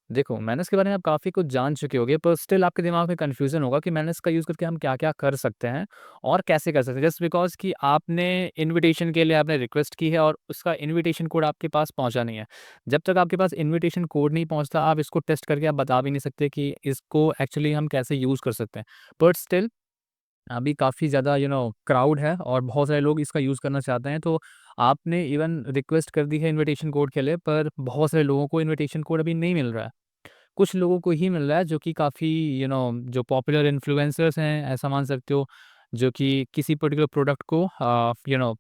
देखो, मैनेज के बारे में आप काफ़ी कुछ जान चुके होंगे, पर स्टिल आपके दिमाग में कन्फ्यूज़न होगा कि मैनेज का यूज़ करके हम क्या-क्या कर सकते हैं और कैसे कर सकते हैं। जस्ट बिकॉज़ कि आपने इन्विटेशन के लिए आपने रिक्वेस्ट की है और उसका इन्विटेशन कोड आपके पास पहुँचा नहीं है। जब तक आपके पास इन्विटेशन कोड नहीं पहुँचता, आप इसको टेस्ट करके आप बता भी नहीं सकते कि इसको एक्चुअली हम कैसे यूज़ कर सकते हैं। बट स्टिल अभी काफ़ी ज़्यादा क्राउड है और बहुत सारे लोग इसका यूज़ करना चाहते हैं, तो आपने इवन रिक्वेस्ट कर दी है इन्विटेशन कोड के लिए, पर बहुत सारे लोगों को इन्विटेशन कोड अभी नहीं मिल रहा है। कुछ लोगों को ही मिल रहा है जो कि काफ़ी जो पॉपुलर इन्फ्लुएंसर्स हैं, ऐसा मान सकते हो, जो कि किसी पर्टिकुलर प्रोडक्ट को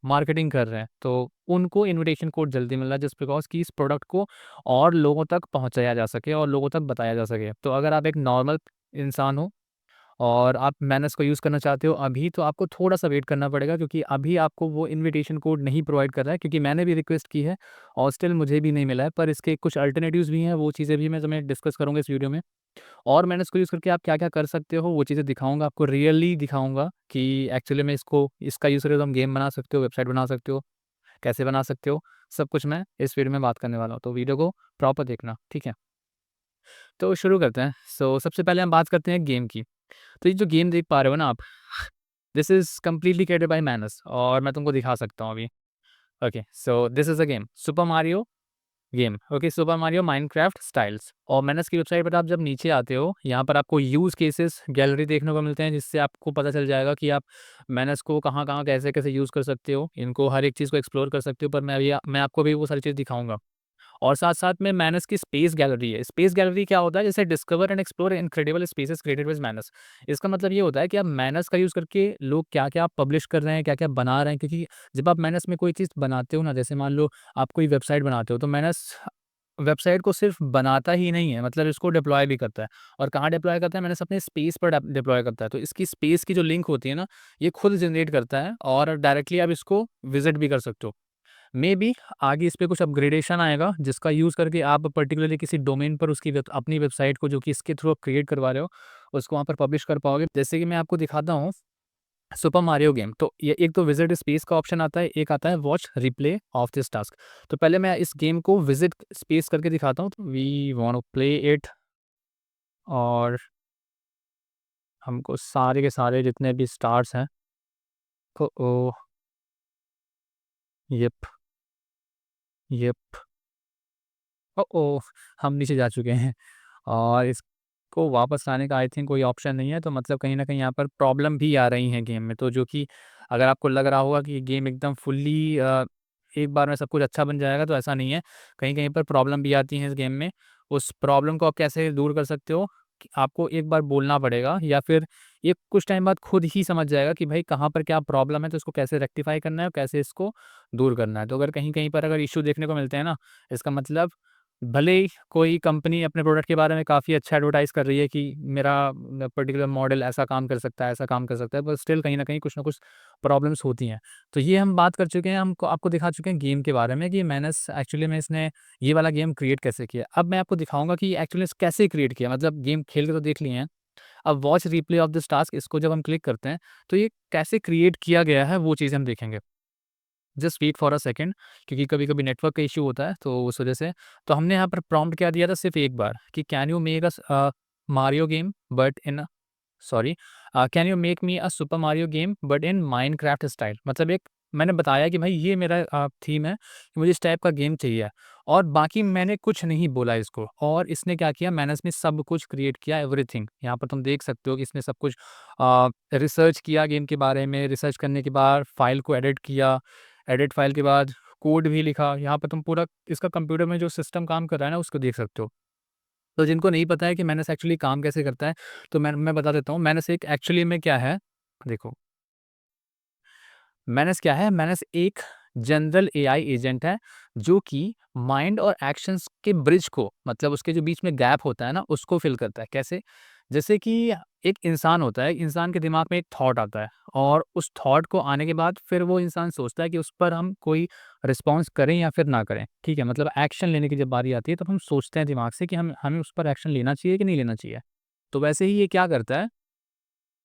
मार्केटिंग कर रहे हैं। तो उनको इन्विटेशन कोड जल्दी मिल रहा है जस्ट बिकॉज़ कि इस प्रोडक्ट को और लोगों तक पहुँचाया जा सके और लोगों तक बताया जा सके। तो अगर आप एक नॉर्मल इंसान हो और आप मैनर्स को यूज़ करना चाहते हो अभी, तो आपको थोड़ा-सा वेट करना पड़ेगा, क्योंकि अभी आपको वो इन्विटेशन कोड नहीं प्रोवाइड कर रहा है, क्योंकि मैंने भी रिक्वेस्ट की है और स्टिल मुझे भी नहीं मिला है। पर इसके कुछ अल्टरनेटिव्स भी हैं, वो चीज़ें भी मैं तुम्हें डिस्कस करूँगा इस वीडियो में। और मैंने इसको यूज़ करके आप क्या-क्या कर सकते हो, वो चीज़ें दिखाऊँगा, आपको रियली दिखाऊँगा कि एक्चुअली में इसका यूज़ करके तुम गेम बना सकते हो, वेबसाइट बना सकते हो, कैसे बना सकते हो, सब कुछ मैं इस वीडियो में बात करने वाला हूँ। तो वीडियो को प्रॉपर देखना, ठीक है? तो शुरू करते हैं। सबसे पहले हम बात करते हैं गेम की। तो ये जो गेम देख पा रहे हो ना आप, this is completely created by minus और मैं तुमको दिखा सकता हूँ अभी। Okay, so this is a game, super Mario game. Okay, super Mario Minecraft styles. और मैनस की वेबसाइट पर आप जब नीचे आते हो, यहाँ पर आपको यूज़ केसेस गैलरी देखने को मिलते हैं, जिससे आपको पता चल जाएगा कि आप मैनस को कहाँ-कहाँ, कैसे-कैसे यूज़ कर सकते हो। इनको हर एक चीज़ को एक्सप्लोर कर सकते हो, पर मैं आपको अभी वो सारी चीज़ दिखाऊँगा। और साथ-साथ में मैनस की स्पेस गैलरी है। स्पेस गैलरी क्या होता है? जैसे discover and explore incredible spaces created with minus. इसका मतलब ये होता है कि आप मैनस का यूज़ करके लोग क्या-क्या पब्लिश कर रहे हैं, क्या-क्या बना रहे हैं, क्योंकि जब आप मैनस में कोई चीज़ बनाते हो ना, जैसे मान लो आप कोई वेबसाइट बनाते हो, तो मैनस वेबसाइट को सिर्फ़ बनाता ही नहीं है, मतलब इसको डिप्लॉय भी करता है। और कहाँ डिप्लॉय करता है? मैनस अपने स्पेस पर डिप्लॉय करता है। तो इसकी स्पेस की जो लिंक होती है ना, ये खुद जनरेट करता है और डायरेक्टली आप इसको विज़िट भी कर सकते हो। मेबी आगे इस पे कुछ अपग्रेडेशन आएगा, जिसका यूज़ करके आप पर्टिकुलरली किसी डोमेन पर उसकी अपनी वेबसाइट को, जो कि इसके थ्रू आप क्रिएट करवा रहे हो, उसको वहाँ पर पब्लिश कर पाओगे। जैसे कि मैं आपको दिखाता हूँ सुपर मारियो गेम। तो ये एक तो विज़िट स्पेस का ऑप्शन आता है, एक आता है watch replay off this task. तो पहले मैं इस गेम को विज़िट स्पेस करके दिखाता हूँ। तो we want to play it और हमको सारे के सारे जितने भी स्टार्स हैं, ओह! येप, येप, ओह! हम नीचे जा चुके हैं। और इसको वापस लाने का आई थिंक कोई ऑप्शन नहीं है, तो मतलब कहीं न कहीं यहाँ पर प्रॉब्लम भी आ रही हैं गेम में। तो जो कि अगर आपको लग रहा होगा कि ये गेम एकदम फुल्ली एक बार में सब कुछ अच्छा बन जाएगा, तो ऐसा नहीं है। कहीं-कहीं पर प्रॉब्लम भी आती है इस गेम में। उस प्रॉब्लम को आप कैसे दूर कर सकते हो कि आपको एक बार बोलना पड़ेगा, या फिर ये कुछ टाइम बाद खुद ही समझ जाएगा कि भाई कहाँ पर क्या प्रॉब्लम है, तो इसको कैसे रेक्टिफ़ाई करना है और कैसे इसको दूर करना है। तो अगर कहीं-कहीं पर अगर इश्यू देखने को मिलते हैं ना, इसका मतलब भले ही कोई कंपनी अपने प्रोडक्ट के बारे में काफ़ी अच्छा एडवर्टाइज़ कर रही है कि मेरा पर्टिकुलर मॉडल ऐसा काम कर सकता है, ऐसा काम कर सकता है, पर स्टिल कहीं न कहीं कुछ न कुछ प्रॉब्लम्स होती हैं। तो ये हम बात कर चुके हैं, हमको आपको दिखा चुके हैं गेम के बारे में कि मैनस एक्चुअली में इसने ये वाला गेम क्रिएट कैसे किया। अब मैं आपको दिखाऊँगा कि एक्चुअली कैसे क्रिएट किया, मतलब गेम खेल के तो देख लिए हैं। अब watch replay off this task, इसको जब हम क्लिक करते हैं, तो ये कैसे क्रिएट किया गया है, वो चीज़ हम देखेंगे। Just wait for a second, क्योंकि कभी-कभी नेटवर्क का इश्यू होता है, तो उस वजह से। तो हमने यहाँ पर प्रॉम्प्ट क्या दिया था सिर्फ़ एक बार कि can you make Mario game but in sorry can you make me a super Mario game but in Minecraft style. मतलब एक मैंने बताया कि भाई ये मेरा थीम है कि मुझे इस टाइप का गेम चाहिए, और बाकी मैंने कुछ नहीं बोला इसको। और इसने क्या किया, मैंने इसमें सब कुछ क्रिएट किया, एवरीथिंग। यहाँ पर तुम देख सकते हो कि इसने सब कुछ रिसर्च किया गेम के बारे में, रिसर्च करने के बाद फाइल को एडिट किया, एडिट फाइल के बाद कोड भी लिखा। यहाँ पर तुम पूरा इसका कंप्यूटर में जो सिस्टम काम कर रहा है ना, उसको देख सकते हो। तो जिनको नहीं पता है कि मैनस एक्चुअली काम कैसे करता है, तो मैं बता देता हूँ। मैनस एक एक्चुअली में क्या है, देखो, मैनस क्या है? मैनस एक जनरल एआई एजेंट है, जो कि माइंड और एक्शंस के ब्रिज को, मतलब उसके जो बीच में गैप होता है ना, उसको फ़िल करता है। कैसे? जैसे कि एक इंसान होता है, इंसान के दिमाग में एक थॉट आता है, और उस थॉट को आने के बाद फिर वो इंसान सोचता है कि उस पर हम कोई रिस्पॉन्स करें या फिर ना करें, ठीक है? मतलब एक्शन लेने की जब बारी आती है, तब हम सोचते हैं दिमाग से कि हमें उस पर एक्शन लेना चाहिए कि नहीं लेना चाहिए। तो वैसे ही ये क्या करता है,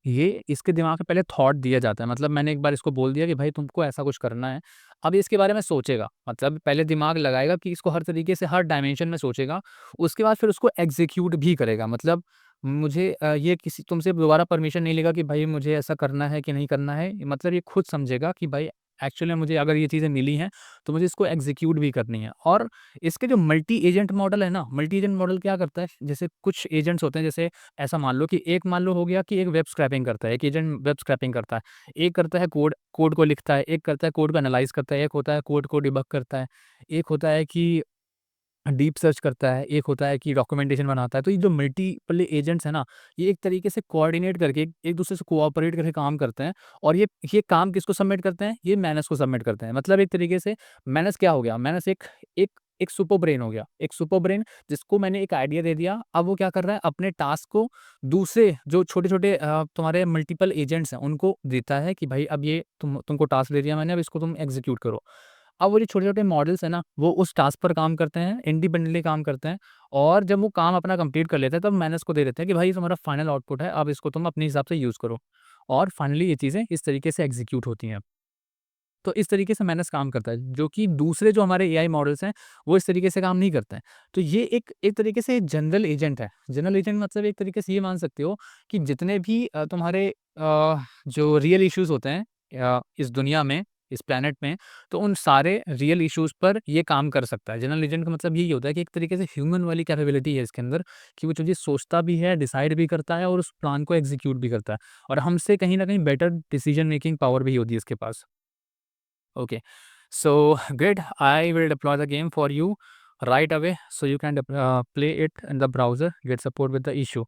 ये इसके दिमाग में पहले थॉट दिया जाता है, मतलब मैंने एक बार इसको बोल दिया कि भाई तुमको ऐसा कुछ करना है। अब ये इसके बारे में सोचेगा, मतलब पहले दिमाग लगाएगा कि इसको हर तरीके से हर डायमेंशन में सोचेगा, उसके बाद फिर उसको एग्ज़ीक्यूट भी करेगा। मतलब मुझे ये किसी तुमसे दोबारा परमिशन नहीं लेगा कि भाई मुझे ऐसा करना है कि नहीं करना है। मतलब ये खुद समझेगा कि भाई एक्चुअली मुझे अगर ये चीज़ें मिली हैं, तो मुझे इसको एग्ज़ीक्यूट भी करनी है। और इसके जो मल्टी एजेंट मॉडल है ना, मल्टी एजेंट मॉडल क्या करता है, जैसे कुछ एजेंट्स होते हैं, जैसे ऐसा मान लो कि एक मान लो हो गया कि एक वेब स्क्रैपिंग करता है, एक एजेंट वेब स्क्रैपिंग करता है, एक करता है कोड कोड को लिखता है, एक करता है कोड को एनालाइज़ करता है, एक होता है कोड को डिबग करता है, एक होता है कि डीप सर्च करता है, एक होता है कि डॉक्यूमेंटेशन बनाता है। तो ये जो मल्टीपल एजेंट्स हैं ना, ये एक तरीके से कोऑर्डिनेट करके एक-दूसरे से कोऑपरेट करके काम करते हैं और ये काम किसको सबमिट करते हैं? ये मैनेज को सबमिट करते हैं। मतलब एक तरीके से मैनेज क्या हो गया? मैनेज एक एक एक सुपर ब्रेन हो गया। एक सुपर ब्रेन जिसको मैंने एक आइडिया दे दिया, अब वो क्या कर रहा है? अपने टास्क को दूसरे जो छोटे-छोटे तुम्हारे मल्टीपल एजेंट्स हैं, उनको देता है कि भाई अब ये तुमको टास्क दे दिया मैंने, अब इसको तुम एग्ज़ीक्यूट करो। अब वो जो छोटे-छोटे मॉडल्स हैं ना, वो उस टास्क पर काम करते हैं, इंडिपेंडेंटली काम करते हैं और जब वो काम अपना कंप्लीट कर लेते हैं, तब मैनेज को दे देते हैं कि भाई ये तुम्हारा फाइनल आउटपुट है, अब इसको तुम अपने हिसाब से यूज़ करो। और फाइनली ये चीज़ें इस तरीके से एग्ज़ीक्यूट होती हैं। तो इस तरीके से मैनेज काम करता है, जो कि दूसरे जो हमारे एआई मॉडल्स हैं, वो इस तरीके से काम नहीं करते हैं। तो ये एक एक तरीके से जनरल एजेंट है। जनरल एजेंट मतलब एक तरीके से ये मान सकते हो कि जितने भी तुम्हारे जो रियल इश्यूज़ होते हैं इस दुनिया में, इस प्लैनेट में, तो उन सारे रियल इश्यूज़ पर ये काम कर सकता है। जनरल एजेंट का मतलब यही होता है कि एक तरीके से ह्यूमन वाली कैपेबिलिटी है इसके अंदर कि वो चीज़ें सोचता भी है, डिसाइड भी करता है और उस प्लान को एग्ज़ीक्यूट भी करता है। और हमसे कहीं न कहीं बेटर डिसीजन मेकिंग पावर भी होती है इसके पास। Okay. So good. I will deploy the game for you right away so you can play it in the browser, get support with the issue.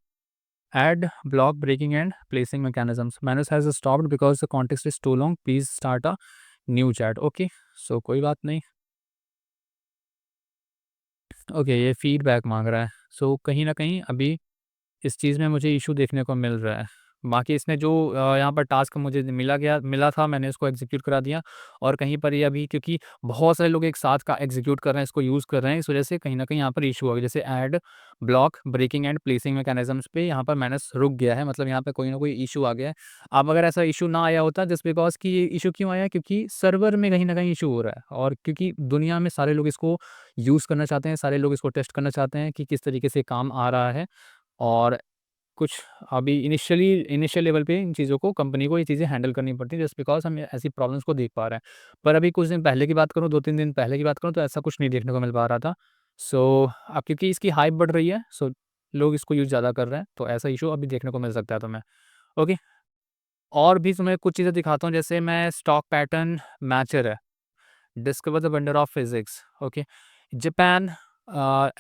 Add block breaking and placing mechanisms. Manus has stopped because the context is too long. Please start a new chat. Okay. So कोई बात नहीं. Okay, ये feedback मांग रहा है. So कहीं ना कहीं अभी इस चीज़ में मुझे इश्यू देखने को मिल रहा है। बाकी इसने जो यहाँ पर टास्क मुझे मिला था, मैंने इसको एग्ज़ीक्यूट करा दिया और कहीं पर ये अभी क्योंकि बहुत सारे लोग एक साथ का एग्ज़ीक्यूट कर रहे हैं, इसको यूज़ कर रहे हैं, इस वजह से कहीं न कहीं यहाँ पर इश्यू आ गया। जैसे add, block, breaking and placing mechanisms पे यहाँ पर मैनेज रुक गया है, मतलब यहाँ पे कोई न कोई इश्यू आ गया है। अब अगर ऐसा इश्यू ना आया होता जस्ट बिकॉज़ कि ये इश्यू क्यों आया? क्योंकि सर्वर में कहीं न कहीं इश्यू हो रहा है और क्योंकि दुनिया में सारे लोग इसको यूज़ करना चाहते हैं, सारे लोग इसको टेस्ट करना चाहते हैं कि किस तरीके से काम आ रहा है और कुछ अभी इनिशियल लेवल पे इन चीज़ों को कंपनी को ये चीज़ें हैंडल करनी पड़ती हैं जस्ट बिकॉज़ हम ऐसी प्रॉब्लम्स को देख पा रहे हैं। पर अभी कुछ दिन पहले की बात करूँ, 2-3 दिन पहले की बात करूँ तो ऐसा कुछ नहीं देखने को मिल पा रहा था। सो अब क्योंकि इसकी हाइप बढ़ रही है, सो लोग इसको यूज़ ज़्यादा कर रहे हैं, तो ऐसा इश्यू अभी देखने को मिल सकता है तुम्हें। ओके, और भी तुम्हें कुछ चीज़ें दिखाता हूँ, जैसे मैं स्टॉक पैटर्न मैचर है, discover the wonder of physics, okay, Japan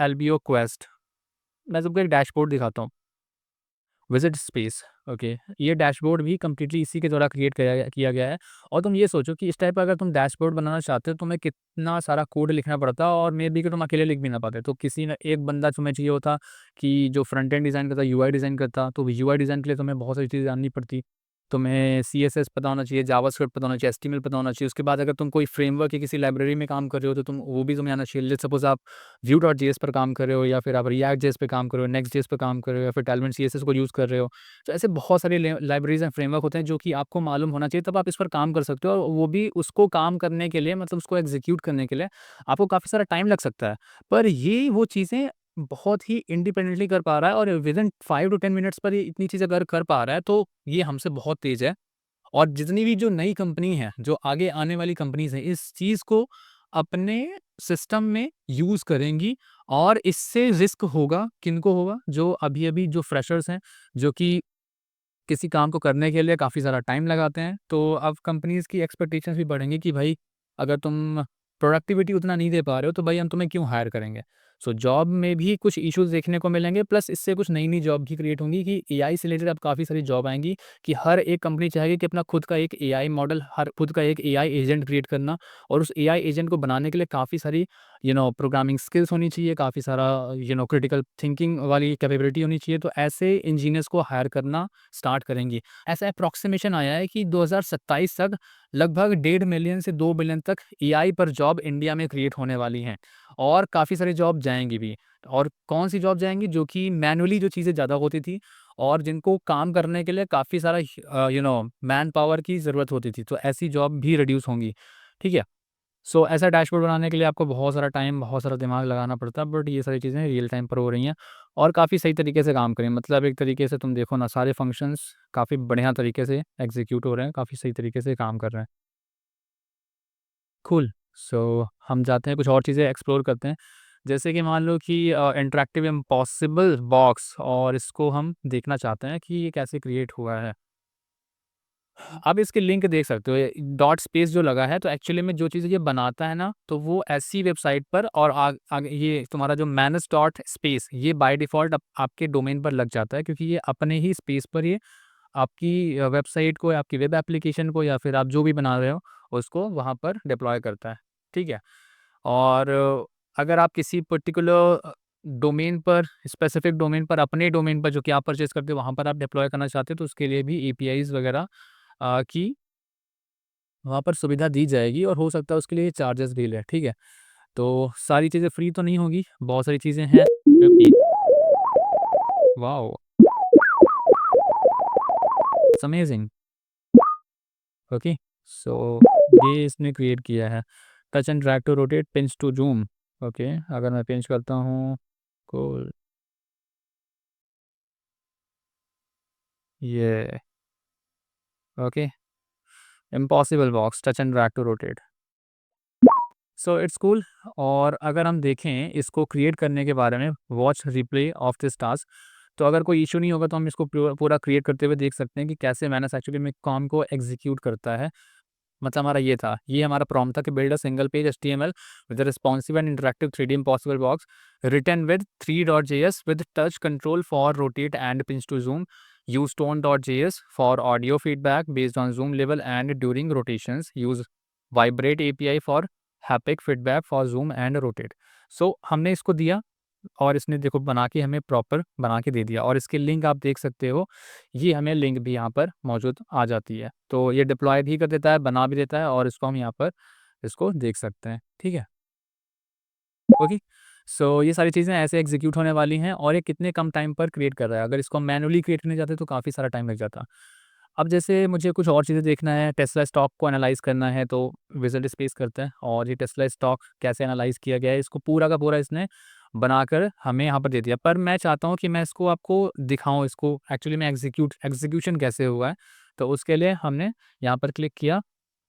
LBO quest, मैं तुमको एक डैशबोर्ड दिखाता हूँ। Visit space, okay. ये डैशबोर्ड भी कंप्लीटली इसी के द्वारा क्रिएट किया गया है और तुम ये सोचो कि इस टाइप का अगर तुम डैशबोर्ड बनाना चाहते हो, तो तुम्हें कितना सारा कोड लिखना पड़ता और मे बी कि तुम अकेले लिख भी ना पाते। तो किसी न एक बंदा तुम्हें चाहिए होता कि जो फ्रंट एंड डिज़ाइन करता, यूआई डिज़ाइन करता, तो यूआई डिज़ाइन के लिए तुम्हें बहुत सारी चीज़ें जाननी पड़ती। तुम्हें सीएसएस पता होना चाहिए, जावास्क्रिप्ट पता होना चाहिए, एचटीएमएल पता होना चाहिए। उसके बाद अगर तुम कोई फ्रेमवर्क या किसी लाइब्रेरी में काम कर रहे हो, तो तुम वो भी तुम्हें आना चाहिए। लेट्स सपोज़ आप Vue.js पर काम कर रहे हो या फिर आप React.js पे काम कर रहे हो, Next.js पे काम कर रहे हो या फिर Tailwind CSS को यूज़ कर रहे हो। तो ऐसे बहुत सारे लाइब्रेरीज़ एंड फ्रेमवर्क होते हैं जो कि आपको मालूम होना चाहिए, तब आप इस पर काम कर सकते हो और वो भी उसको काम करने के लिए, मतलब उसको एग्ज़ीक्यूट करने के लिए आपको काफ़ी सारा टाइम लग सकता है। पर ये वो चीज़ें बहुत ही इंडिपेंडेंटली कर पा रहा है और विदिन 5 टू 10 मिनट्स पर ये इतनी चीज़ें अगर कर पा रहा है, तो ये हमसे बहुत तेज़ है। और जितनी भी जो नई कंपनी है, जो आगे आने वाली कंपनीज़ हैं, इस चीज़ को अपने सिस्टम में यूज़ करेंगी और इससे रिस्क होगा, किनको होगा? जो अभी-अभी जो फ्रेशर्स हैं, जो कि किसी काम को करने के लिए काफ़ी ज़्यादा टाइम लगाते हैं, तो अब कंपनीज़ की एक्सपेक्टेशंस भी बढ़ेंगी कि भाई अगर तुम प्रोडक्टिविटी उतना नहीं दे पा रहे हो, तो भाई हम तुम्हें क्यों हायर करेंगे? सो जॉब में भी कुछ इश्यूज़ देखने को मिलेंगे, प्लस इससे कुछ नई-नई जॉब भी क्रिएट होंगी कि एआई से रिलेटेड अब काफ़ी सारी जॉब आएँगी कि हर एक कंपनी चाहेगी कि अपना खुद का एक एआई मॉडल, हर खुद का एक एआई एजेंट क्रिएट करना और उस एआई एजेंट को बनाने के लिए काफ़ी सारी प्रोग्रामिंग स्किल्स होनी चाहिए, काफ़ी सारा क्रिटिकल थिंकिंग वाली कैपेबिलिटी होनी चाहिए, तो ऐसे इंजीनियर्स को हायर करना स्टार्ट करेंगी। ऐसा एप्रोक्सीमेशन आया है कि 2027 तक लगभग 1.5 मिलियन से 2 बिलियन तक एआई पर जॉब इंडिया में क्रिएट होने वाली हैं और काफ़ी सारी जॉब जाएँगी भी। और कौन-सी जॉब जाएँगी? जो कि मैनुअली जो चीज़ें ज़्यादा होती थी और जिनको काम करने के लिए काफ़ी सारा मैन पावर की ज़रूरत होती थी, तो ऐसी जॉब भी रिड्यूस होंगी, ठीक है? सो ऐसा डैशबोर्ड बनाने के लिए आपको बहुत सारा टाइम, बहुत सारा दिमाग लगाना पड़ता है, बट ये सारी चीज़ें रियल टाइम पर हो रही हैं और काफ़ी सही तरीके से काम करें। मतलब एक तरीके से तुम देखो ना, सारे फंक्शंस काफ़ी बढ़िया तरीके से एग्ज़ीक्यूट हो रहे हैं, काफ़ी सही तरीके से काम कर रहे हैं। कूल। सो हम जाते हैं कुछ और चीज़ें एक्सप्लोर करते हैं। जैसे कि मान लो कि इंटरैक्टिव इम्पॉसिबल बॉक्स, और इसको हम देखना चाहते हैं कि ये कैसे क्रिएट हुआ है। आप इसके लिंक देख सकते हो, ये डॉट स्पेस जो लगा है, तो एक्चुअली में जो चीज़ ये बनाता है ना, तो वो ऐसी वेबसाइट पर और आगे ये तुम्हारा जो मैनेज डॉट स्पेस, ये बाय डिफ़ॉल्ट आपके डोमेन पर लग जाता है, क्योंकि ये अपने ही स्पेस पर ये आपकी वेबसाइट को या आपकी वेब एप्लीकेशन को या फिर आप जो भी बना रहे हो, उसको वहाँ पर डिप्लॉय करता है, ठीक है? और अगर आप किसी पर्टिकुलर डोमेन पर, स्पेसिफिक डोमेन पर, अपने डोमेन पर जो कि आप परचेज़ करते हो, वहाँ पर आप डिप्लॉय करना चाहते हो, तो उसके लिए भी एपीआईज़ वगैरह की वहाँ पर सुविधा दी जाएगी, और हो सकता है उसके लिए चार्जेस भी लें, ठीक है? तो सारी चीज़ें फ्री तो नहीं होगी, बहुत सारी चीज़ें हैं जो कि wow! It's amazing. Okay, so ये इसने क्रिएट किया है। Touch and drag to rotate, pinch to zoom. Okay, अगर मैं पिंच करता हूँ, कूल, ये okay, impossible box, touch and drag to rotate. So it's cool. और अगर हम देखें इसको क्रिएट करने के बारे में, watch replay off this task, तो अगर कोई इश्यू नहीं होगा तो हम इसको पूरा क्रिएट करते हुए देख सकते हैं कि कैसे मैनेज एक्चुअली में काम को एग्जीक्यूट करता है। मतलब हमारा ये था, ये हमारा प्रॉम्प्ट था कि build a single page HTML with a responsive and interactive 3D impossible box written with 3.js with touch control for rotate and pinch to zoom. Use tone.js for audio feedback based on zoom level and during rotations. Use vibrate API for haptic feedback for zoom and rotate. So हमने इसको दिया और इसने देखो बना के हमें proper बना के दे दिया, और इसकी लिंक आप देख सकते हो, ये हमें लिंक भी यहाँ पर मौजूद आ जाती है। तो ये डिप्लॉय भी कर देता है, बना भी देता है, और इसको हम यहाँ पर इसको देख सकते हैं, ठीक है? ओके, सो ये सारी चीज़ें ऐसे एग्जीक्यूट होने वाली हैं, और ये कितने कम टाइम पर क्रिएट कर रहा है। अगर इसको हम मैनुअली क्रिएट करने जाते तो काफ़ी सारा टाइम लग जाता। अब जैसे मुझे कुछ और चीज़ें देखना है, टेस्ला स्टॉक को एनालाइज़ करना है, तो विज़ुअल स्पेस करते हैं, और ये टेस्ला स्टॉक कैसे एनालाइज़ किया गया है, इसको पूरा का पूरा इसने बनाकर हमें यहाँ पर दे दिया। पर मैं चाहता हूँ कि मैं इसको आपको दिखाऊँ, इसको एक्चुअली में एग्ज़ीक्यूशन कैसे हुआ है। तो उसके लिए हमने यहाँ पर क्लिक किया,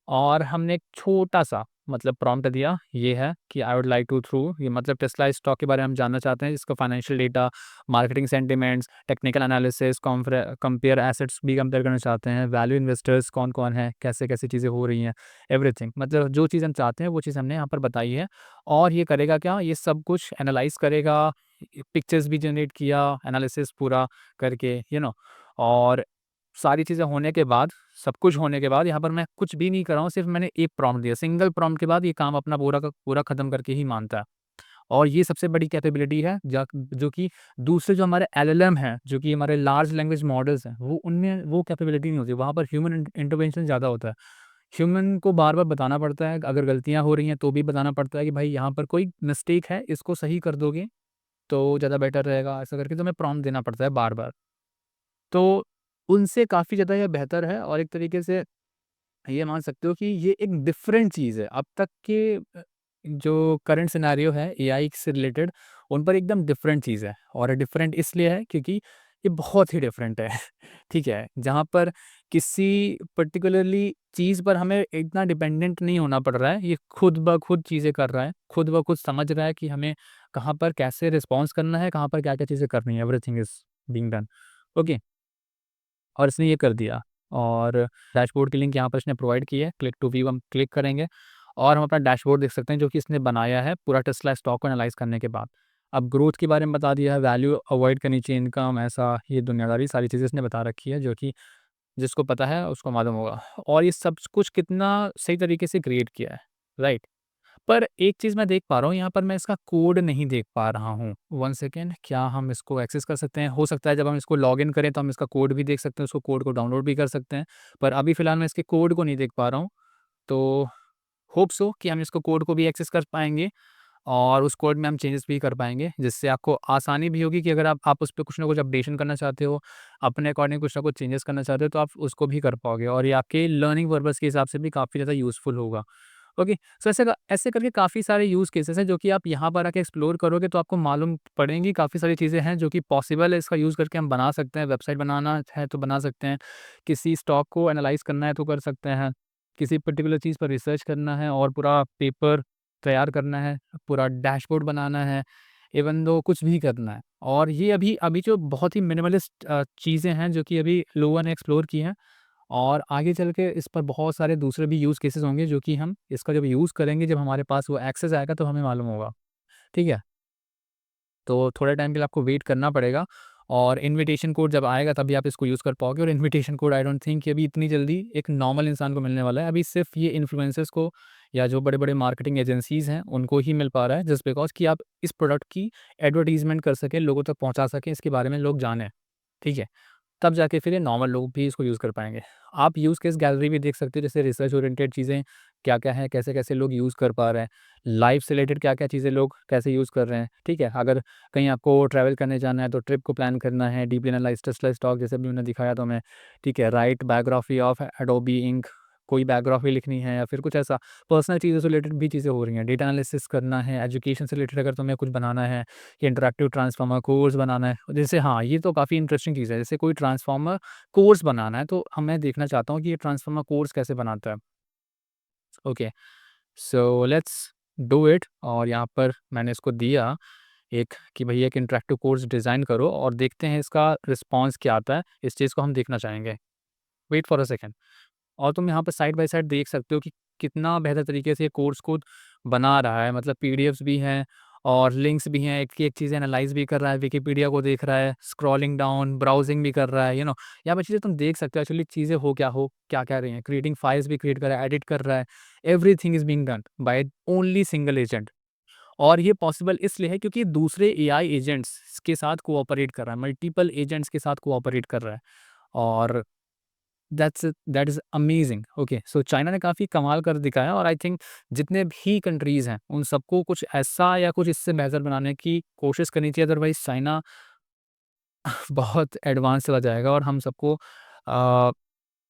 और हमने एक छोटा-सा मतलब प्रॉम्प्ट दिया, ये है कि I would like to through, ये मतलब टेस्ला स्टॉक के बारे में हम जानना चाहते हैं, जिसका financial data, marketing sentiments, technical analysis, compare assets भी कंपेयर करना चाहते हैं, वैल्यू इन्वेस्टर्स कौन-कौन हैं, कैसे-कैसे चीज़ें हो रही हैं, एवरीथिंग। मतलब जो चीज़ हम चाहते हैं, वो चीज़ हमने यहाँ पर बताई है, और ये करेगा क्या, ये सब कुछ एनालाइज़ करेगा, पिक्चर्स भी जनरेट किया, एनालिसिस पूरा करके, और सारी चीज़ें होने के बाद, सब कुछ होने के बाद, यहाँ पर मैं कुछ भी नहीं कर रहा हूँ, सिर्फ़ मैंने एक प्रॉम्प्ट दिया। सिंगल प्रॉम्प्ट के बाद ये काम अपना पूरा का पूरा खत्म करके ही मानता है। और ये सबसे बड़ी कैपेबिलिटी है जो कि दूसरे जो हमारे एलएलएम हैं, जो कि हमारे लार्ज लैंग्वेज मॉडल्स हैं, वो उनमें वो कैपेबिलिटी नहीं होती। वहाँ पर ह्यूमन इंटरवेंशन ज़्यादा होता है। ह्यूमन को बार-बार बताना पड़ता है, अगर गलतियाँ हो रही हैं, तो भी बताना पड़ता है कि भाई यहाँ पर कोई मिस्टेक है, इसको सही कर दोगे, तो ज़्यादा बेटर रहेगा। ऐसा करके तो हमें प्रॉम्प्ट देना पड़ता है बार-बार। तो उनसे काफ़ी ज़्यादा ये बेहतर है, और एक तरीके से ये मान सकते हो कि ये एक डिफरेंट चीज़ है। अब तक के जो करंट सिनेरियो है एआई से रिलेटेड, उन पर एकदम डिफरेंट चीज़ है, और डिफरेंट इसलिए है क्योंकि ये बहुत ही डिफरेंट है। ठीक है? जहाँ पर किसी पर्टिकुलरली चीज़ पर हमें इतना डिपेंडेंट नहीं होना पड़ रहा है। ये खुद ब खुद चीज़ें कर रहा है, खुद ब खुद समझ रहा है कि हमें कहाँ पर कैसे रिस्पॉन्स करना है, कहाँ पर क्या-क्या चीज़ें करनी है। Everything is being done. Okay? और इसने ये कर दिया, और डैशबोर्ड की लिंक यहाँ पर इसने प्रोवाइड की है, क्लिक टू व्यू हम क्लिक करेंगे, और हम अपना डैशबोर्ड देख सकते हैं जो कि इसने बनाया है पूरा टेस्ला स्टॉक को एनालाइज़ करने के बाद। अब ग्रोथ के बारे में बता दिया है, वैल्यू अवॉइड करनी चाहिए, इनकम ऐसा ये दुनियादारी सारी चीज़ें इसने बता रखी है, जो कि जिसको पता है उसको मालूम होगा, और ये सब कुछ कितना सही तरीके से क्रिएट किया है, राइट? पर एक चीज़ मैं देख पा रहा हूँ, यहाँ पर मैं इसका कोड नहीं देख पा रहा हूँ। 1 सेकंड, क्या हम इसको एक्सेस कर सकते हैं? हो सकता है जब हम इसको लॉगिन करें तो हम इसका कोड भी देख सकते हैं, उसको कोड को डाउनलोड भी कर सकते हैं। पर अभी फ़िलहाल मैं इसके कोड को नहीं देख पा रहा हूँ। तो होप सो कि हम इसको कोड को भी एक्सेस कर पाएँगे। और उस कोड में हम चेंजेस भी कर पाएँगे, जिससे आपको आसानी भी होगी कि अगर आप उस पे कुछ ना कुछ अपडेशन करना चाहते हो, अपने अकॉर्डिंग कुछ ना कुछ चेंजेस करना चाहते हो, तो आप उसको भी कर पाओगे और ये आपके लर्निंग पर्पज़ के हिसाब से भी काफ़ी ज़्यादा यूज़फुल होगा। ओके, सो ऐसे करके काफ़ी सारे यूज़ केसेस हैं जो कि आप यहाँ पर आके एक्सप्लोर करोगे तो आपको मालूम पड़ेंगी, काफ़ी सारी चीज़ें हैं जो कि पॉसिबल है, इसका यूज़ करके हम बना सकते हैं, वेबसाइट बनाना है तो बना सकते हैं, किसी स्टॉक को एनालाइज़ करना है तो कर सकते हैं, किसी पर्टिकुलर चीज़ पर रिसर्च करना है और पूरा पेपर तैयार करना है, पूरा डैशबोर्ड बनाना है, इवन दो कुछ भी करना है। और ये अभी अभी जो बहुत ही मिनिमलिस्ट चीज़ें हैं जो कि अभी लोगों ने एक्सप्लोर की हैं और आगे चल के इस पर बहुत सारे दूसरे भी यूज़ केसेस होंगे जो कि हम इसका जब यूज़ करेंगे, जब हमारे पास वो एक्सेस आएगा तो हमें मालूम होगा, ठीक है? तो थोड़े टाइम के लिए आपको वेट करना पड़ेगा और इन्विटेशन कोड जब आएगा तभी आप इसको यूज़ कर पाओगे और invitation code I don't think कि अभी इतनी जल्दी एक नॉर्मल इंसान को मिलने वाला है। अभी सिर्फ़ ये इन्फ्लुएंसर्स को या जो बड़े-बड़े मार्केटिंग एजेंसीज़ हैं, उनको ही मिल पा रहा है जस्ट बिकॉज़ कि आप इस प्रोडक्ट की एडवर्टाइज़मेंट कर सकें, लोगों तक पहुँचा सकें, इसके बारे में लोग जानें, ठीक है? तब जाके फिर ये नॉर्मल लोग भी इसको यूज़ कर पाएँगे। आप यूज़ केस गैलरी भी देख सकते हो, जैसे रिसर्च ओरिएंटेड चीज़ें क्या-क्या हैं, कैसे-कैसे लोग यूज़ कर पा रहे हैं, लाइफ़ से रिलेटेड क्या-क्या चीज़ें लोग कैसे यूज़ कर रहे हैं, ठीक है? अगर कहीं आपको ट्रैवल करने जाना है, तो ट्रिप को प्लान करना है, डीपली एनालाइज़ टेस्टलेस टॉक जैसे अभी मैंने दिखाया तो मैं, ठीक है? Write biography of Adobe Inc, कोई बायोग्राफी लिखनी है या फिर कुछ ऐसा पर्सनल चीज़ों से रिलेटेड भी चीज़ें हो रही हैं, डेटा एनालिसिस करना है, एजुकेशन से रिलेटेड अगर तुम्हें कुछ बनाना है, कि इंटरैक्टिव ट्रांसफार्मर कोर्स बनाना है। जैसे हाँ, ये तो काफ़ी इंटरेस्टिंग चीज़ है। जैसे कोई ट्रांसफार्मर कोर्स बनाना है, तो मैं देखना चाहता हूँ कि ये ट्रांसफार्मर कोर्स कैसे बनाता है। Okay, so let's do it और यहाँ पर मैंने इसको दिया एक कि भैया एक इंटरैक्टिव कोर्स डिज़ाइन करो और देखते हैं इसका रिस्पॉन्स क्या आता है। इस चीज़ को हम देखना चाहेंगे। Wait for a second. और तुम यहाँ पर साइड बाय साइड देख सकते हो कि कितना बेहतर तरीके से ये कोर्स को बना रहा है। मतलब पीडीएफ्स भी हैं और लिंक्स भी हैं, एक की एक चीज़ें एनालाइज़ भी कर रहा है, विकिपीडिया को देख रहा है, स्क्रॉलिंग डाउन, ब्राउज़िंग भी कर रहा है, यहाँ पे चीज़ें तुम देख सकते हो एक्चुअली चीज़ें क्या कह रही हैं। क्रिएटिंग फाइल्स भी क्रिएट कर रहा है, एडिट कर रहा है, everything is being done by only single agent. और ये पॉसिबल इसलिए है क्योंकि दूसरे एआई एजेंट्स के साथ कोऑपरेट कर रहा है, मल्टीपल एजेंट्स के साथ कोऑपरेट कर रहा है और that is amazing. Okay, so China ने काफ़ी कमाल कर दिखाया और आई थिंक जितने भी कंट्रीज़ हैं, उन सबको कुछ ऐसा या कुछ इससे बेहतर बनाने की कोशिश करनी चाहिए, अदरवाइज़ चाइना बहुत एडवांस चला जाएगा और हम सबको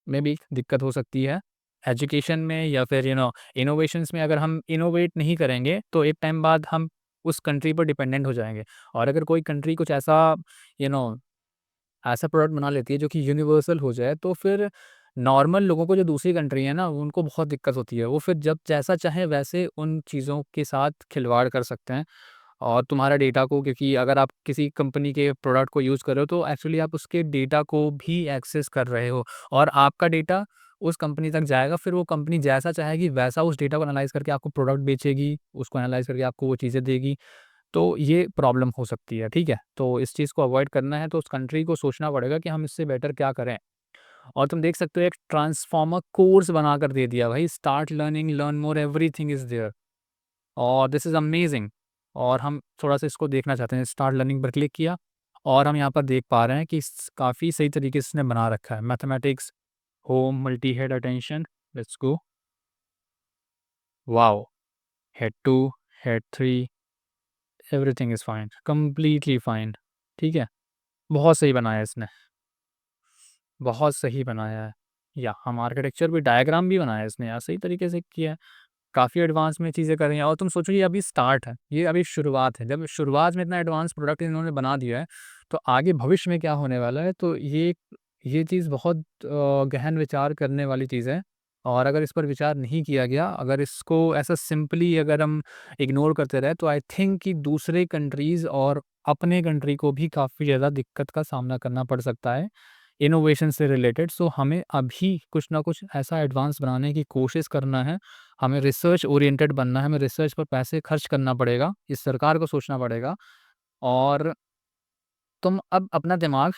में भी दिक्कत हो सकती है। एजुकेशन में या फिर इनोवेशंस में अगर हम इनोवेट नहीं करेंगे, तो एक टाइम बाद हम उस कंट्री पर डिपेंडेंट हो जाएँगे और अगर कोई कंट्री कुछ ऐसा यू नो ऐसा प्रोडक्ट बना लेती है जो कि यूनिवर्सल हो जाए, तो फिर नॉर्मल लोगों को जो दूसरी कंट्री है ना, उनको बहुत दिक्कत होती है। वो फिर जब जैसा चाहे वैसे उन चीज़ों के साथ खिलवाड़ कर सकते हैं और तुम्हारा डेटा को क्योंकि अगर आप किसी कंपनी के प्रोडक्ट को यूज़ कर रहे हो, तो एक्चुअली आप उसके डेटा को भी एक्सेस कर रहे हो और आपका डेटा उस कंपनी तक जाएगा। फिर वो कंपनी जैसा चाहेगी वैसा उस डेटा को एनालाइज़ करके आपको प्रोडक्ट बेचेगी, उसको एनालाइज़ करके आपको वो चीज़ें देगी। तो ये प्रॉब्लम हो सकती है, ठीक है? तो इस चीज़ को अवॉइड करना है तो उस कंट्री को सोचना पड़ेगा कि हम इससे बेटर क्या करें? और तुम देख सकते हो एक ट्रांसफार्मर कोर्स बनाकर दे दिया भाई, start learning, learn more, everything is there और दिस इज़ अमेजिंग। और हम थोड़ा-सा इसको देखना चाहते हैं, स्टार्ट लर्निंग पर क्लिक किया और हम यहाँ पर देख पा रहे हैं कि स काफ़ी सही तरीके से इसने बना रखा है। Mathematics, home, multi head attention, let's go. Wow! Head 2, head 3, everything is fine, completely fine, ठीक है? बहुत सही बनाया है इसने, बहुत सही बनाया है। या हम आर्किटेक्चर भी डायग्राम भी बनाया है इसने यार, सही तरीके से किया है। काफ़ी एडवांस में चीज़ें कर रही हैं और तुम सोचो ये अभी स्टार्ट है, ये अभी शुरुआत है। जब शुरुआत में इतना एडवांस प्रोडक्ट इन्होंने बना दिया है, तो आगे भविष्य में क्या होने वाला है, तो ये चीज़ बहुत गहन विचार करने वाली चीज़ है और अगर इस पर विचार नहीं किया गया, अगर इसको ऐसा सिंपली अगर हम इग्नोर करते रहे, तो आई थिंक कि दूसरे कंट्रीज़ और अपने कंट्री को भी काफ़ी ज़्यादा दिक्कत का सामना करना पड़ सकता है, इनोवेशन से रिलेटेड। सो हमें अभी कुछ ना कुछ ऐसा एडवांस बनाने की कोशिश करना है। हमें रिसर्च ओरिएंटेड बनना है, हमें रिसर्च पर पैसे खर्च करना पड़ेगा, इस सरकार को सोचना पड़ेगा और तुम अब अपना दिमाग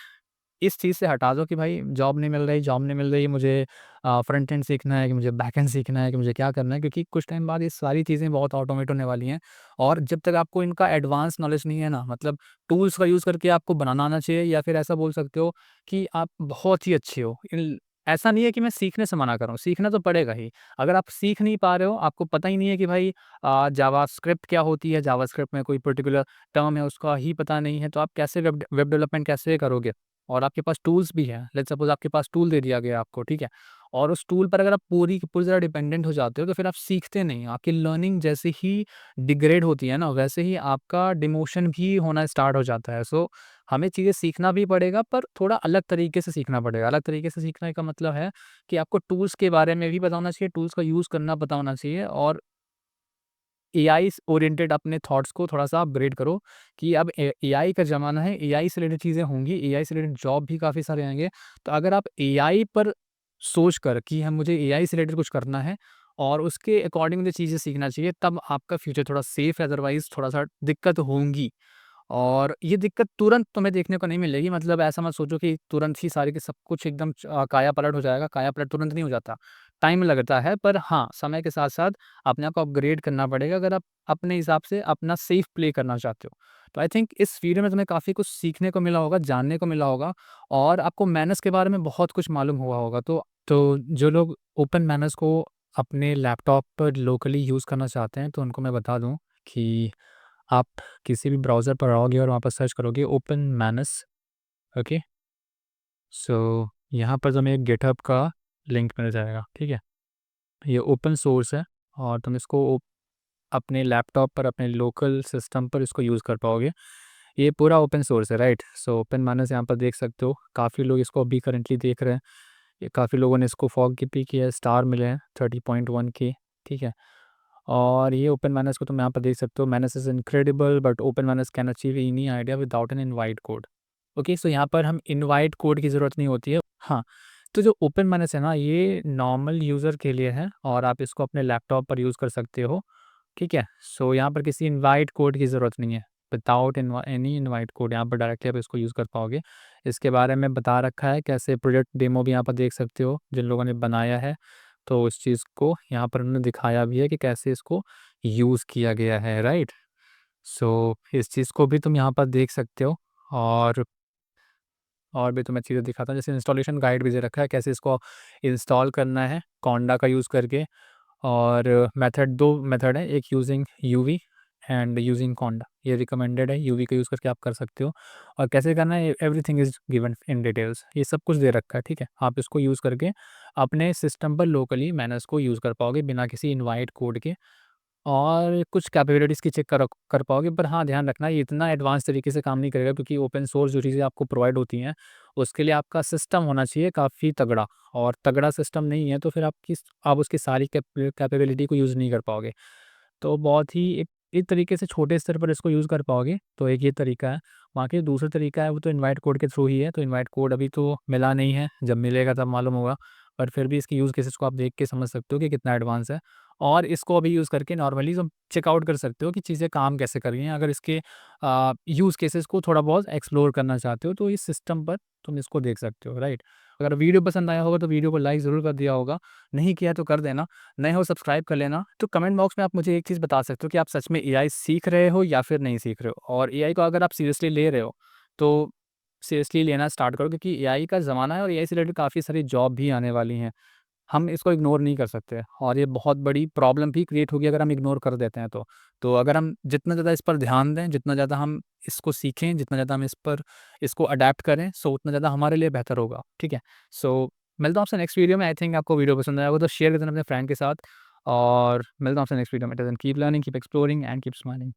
इस चीज़ से हटा दो कि भाई जॉब नहीं मिल रही, मुझे फ्रंट एंड सीखना है, कि मुझे बैक एंड सीखना है, कि मुझे क्या करना है क्योंकि कुछ टाइम बाद ये सारी चीज़ें बहुत ऑटोमेट होने वाली हैं और जब तक आपको इनका एडवांस नॉलेज नहीं है ना, मतलब टूल्स का यूज़ करके आपको बनाना आना चाहिए या फिर ऐसा बोल सकते हो कि आप बहुत ही अच्छे हो इन ऐसा नहीं है कि मैं सीखने से मना कर रहा हूँ, सीखना तो पड़ेगा ही। अगर आप सीख नहीं पा रहे हो, आपको पता ही नहीं है कि भाई जावास्क्रिप्ट क्या होती है, जावास्क्रिप्ट में कोई पर्टिकुलर टर्म है, उसका ही पता नहीं है, तो आप कैसे वेब वेब डेवलपमेंट कैसे करोगे? और आपके पास टूल्स भी हैं, लेट्स सपोज़ आपके पास टूल दे दिया गया आपको, ठीक है? और उस टूल पर अगर आप पूरी की पूरी तरह डिपेंडेंट हो जाते हो, तो फिर आप सीखते नहीं हो। आपकी लर्निंग जैसे ही डिग्रेड होती है ना, वैसे ही आपका डिमोशन भी होना स्टार्ट हो जाता है। सो हमें चीज़ें सीखना भी पड़ेगा, पर थोड़ा अलग तरीके से सीखना पड़ेगा। अलग तरीके से सीखने का मतलब है कि आपको टूल्स के बारे में भी पता होना चाहिए, टूल्स का यूज़ करना पता होना चाहिए, और एआई स ओरिएंटेड अपने थॉट्स को थोड़ा-सा अपग्रेड करो कि अब एआई का ज़माना है, एआई से रिलेटेड चीज़ें होंगी, एआई से रिलेटेड जॉब भी काफ़ी सारे आएँगे। तो अगर आप एआई पर सोच कर कि हम मुझे एआई से रिलेटेड कुछ करना है और उसके अकॉर्डिंग मुझे चीज़ें सीखना चाहिए, तब आपका फ्यूचर थोड़ा सेफ है, अदरवाइज़ थोड़ा-सा दिक्कत होंगी। और ये दिक्कत तुरंत तुम्हें देखने को नहीं मिलेगी, मतलब ऐसा मत सोचो कि तुरंत ही सारे के सब कुछ एकदम काया-पलट हो जाएगा, काया-पलट तुरंत नहीं हो जाता, टाइम लगता है। पर हाँ, समय के साथ-साथ अपने आप को अपग्रेड करना पड़ेगा अगर आप अपने हिसाब से अपना सेफ प्ले करना चाहते हो। तो आई थिंक इस वीडियो में तुम्हें काफ़ी कुछ सीखने को मिला होगा, जानने को मिला होगा, और आपको मैनर्स के बारे में बहुत कुछ मालूम हुआ होगा। तो जो लोग ओपन मैनर्स को अपने लैपटॉप पर लोकली यूज़ करना चाहते हैं, तो उनको मैं बता दूँ कि आप किसी भी ब्राउज़र पर आओगे और वहाँ पर सर्च करोगे ओपन मैनस, ओके? सो यहाँ पर तुम्हें एक गिटहब का लिंक मिल जाएगा, ठीक है? ये ओपन सोर्स है और तुम इसको अपने लैपटॉप पर, अपने लोकल सिस्टम पर इसको यूज़ कर पाओगे। ये पूरा ओपन सोर्स है, राइट? सो ओपन मैनस यहाँ पर देख सकते हो, काफ़ी लोग इसको अभी करंटली देख रहे हैं। ये काफ़ी लोगों ने इसको फॉग भी किया है, स्टार मिले हैं 30.1 के, ठीक है? और ये ओपन मैनर्स को तुम यहाँ पर देख सकते हो, manners is incredible but open manners can achieve any idea without an invite code. Okay, so यहाँ पर हम इनवाइट कोड की ज़रूरत नहीं होती है। हाँ, तो जो ओपन मैनर्स है ना, ये नॉर्मल यूज़र के लिए है और आप इसको अपने लैपटॉप पर यूज़ कर सकते हो, ठीक है? सो यहाँ पर किसी इनवाइट कोड की ज़रूरत नहीं है। विदाउट एनी इनवाइट कोड यहाँ पर डायरेक्टली आप इसको यूज़ कर पाओगे। इसके बारे में बता रखा है, कैसे प्रोजेक्ट डेमो भी यहाँ पर देख सकते हो, जिन लोगों ने बनाया है। तो उस चीज़ को यहाँ पर उन्होंने दिखाया भी है कि कैसे इसको यूज़ किया गया है, राइट? सो इस चीज़ को भी तुम यहाँ पर देख सकते हो, और भी तुम्हें चीज़ें दिखाता हूँ, जैसे इंस्टॉलेशन गाइड भी दे रखा है, कैसे इसको इंस्टॉल करना है कोंडा का यूज़ करके। और मेथड 2 मेथड है, एक यूजिंग यूवी एंड यूजिंग कोंडा। ये रिकमेंडेड है, यूवी का यूज़ करके आप कर सकते हो। और कैसे करना है, everything is given in details, ये सब कुछ दे रखा है, ठीक है? आप इसको यूज़ करके अपने सिस्टम पर लोकली मैनर्स को यूज़ कर पाओगे बिना किसी इनवाइट कोड के, और कुछ कैपेबिलिटीज़ की चेक कर पाओगे। पर हाँ, ध्यान रखना ये इतना एडवांस तरीके से काम नहीं करेगा, क्योंकि ओपन सोर्स जो चीज़ें आपको प्रोवाइड होती हैं, उसके लिए आपका सिस्टम होना चाहिए काफ़ी तगड़ा, और तगड़ा सिस्टम नहीं है तो फिर आप उसकी सारी कैपेबिलिटी को यूज़ नहीं कर पाओगे। तो बहुत ही एक तरीके से छोटे स्तर पर इसको यूज़ कर पाओगे, तो एक ये तरीका है। बाकी दूसरा तरीका है वो तो इनवाइट कोड के थ्रू ही है, तो इनवाइट कोड अभी तो मिला नहीं है, जब मिलेगा तब मालूम होगा। बट फिर भी इसके यूज़ केसेस को आप देख के समझ सकते हो कि कितना एडवांस है, और इसको अभी यूज़ करके नॉर्मली तुम चेकआउट कर सकते हो कि चीज़ें काम कैसे कर रही हैं। अगर इसके यूज़ केसेस को थोड़ा बहुत एक्सप्लोर करना चाहते हो, तो इस सिस्टम पर तुम इसको देख सकते हो, राइट? अगर वीडियो पसंद आया होगा तो वीडियो को लाइक ज़रूर कर दिया होगा, नहीं किया तो कर देना, नए हो सब्सक्राइब कर लेना। तो कमेंट बॉक्स में आप मुझे एक चीज़ बता सकते हो कि आप सच में एआई सीख रहे हो या फिर नहीं सीख रहे हो, और एआई को अगर आप सीरियसली ले रहे हो, तो सीरियसली लेना स्टार्ट करो, क्योंकि एआई का ज़माना है और एआई से रिलेटेड काफ़ी सारी जॉब भी आने वाली हैं। हम इसको इग्नोर नहीं कर सकते, और ये बहुत बड़ी प्रॉब्लम भी क्रिएट होगी अगर हम इग्नोर कर देते हैं तो। तो अगर हम जितना ज़्यादा इस पर ध्यान दें, जितना ज़्यादा हम इसको सीखें, जितना ज़्यादा हम इसको अडैप्ट करें, सो उतना ज़्यादा हमारे लिए बेहतर होगा, ठीक है? सो मिलता हूँ आपसे नेक्स्ट वीडियो में। आई थिंक आपको वीडियो पसंद आया होगा तो शेयर कर देना अपने फ्रेंड के साथ, और मिलता हूँ आपसे नेक्स्ट वीडियो में। Till then keep learning, keep exploring and keep smiling.